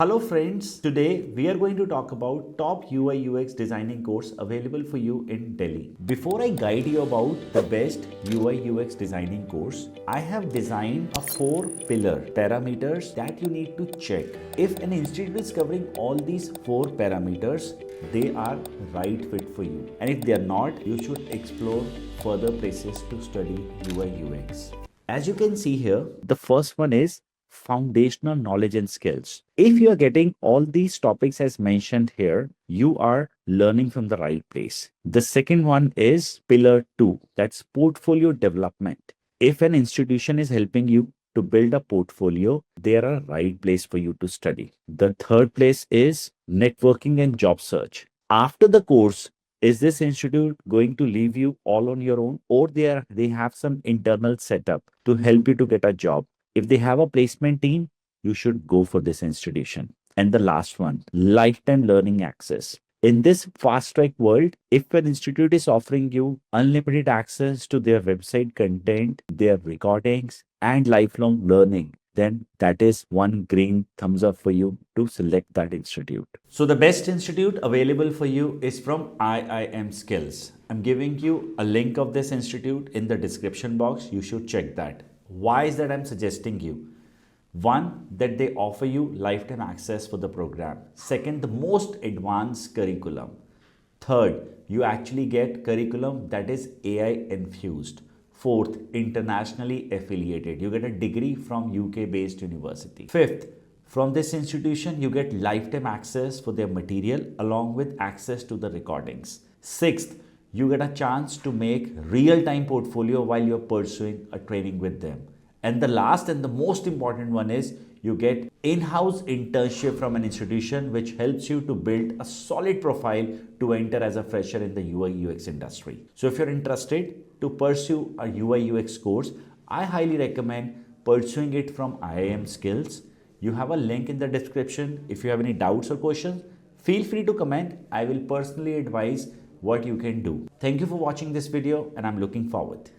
Hello friends, today we are going to talk about top UI UX designing course available for you in Delhi. Before I guide you about the best UI UX designing course, I have designed a 4-pillar parameters that you need to check. If an institute is covering all these 4 parameters, they are right fit for you. And if they are not, you should explore further places to study UI UX. As you can see here, the first one is foundational knowledge and skills. If you are getting all these topics as mentioned here, you are learning from the right place. The second one is pillar 2, that's portfolio development. If an institution is helping you to build a portfolio, they are a right place for you to study. The third place is networking and job search. After the course, is this institute going to leave you all on your own, or they have some internal setup to help you to get a job? If they have a placement team, you should go for this institution. And the last one, lifetime learning access. In this fast track world, if an institute is offering you unlimited access to their website content, their recordings, and lifelong learning, then that is one green thumbs up for you to select that institute. So the best institute available for you is from IIM Skills. I'm giving you a link of this institute in the description box. You should check that. Why is that I'm suggesting you? One, that they offer you lifetime access for the program. Second, the most advanced curriculum. Third, you actually get curriculum that is AI infused. Fourth, internationally affiliated. You get a degree from UK based university. Fifth, from this institution, you get lifetime access for their material along with access to the recordings. Sixth, you get a chance to make real-time portfolio while you're pursuing a training with them. And the last and the most important one is you get in-house internship from an institution which helps you to build a solid profile to enter as a fresher in the UI UX industry. So if you're interested to pursue a UI UX course, I highly recommend pursuing it from IIM Skills. You have a link in the description. If you have any doubts or questions, feel free to comment. I will personally advise what you can do. Thank you for watching this video and I'm looking forward.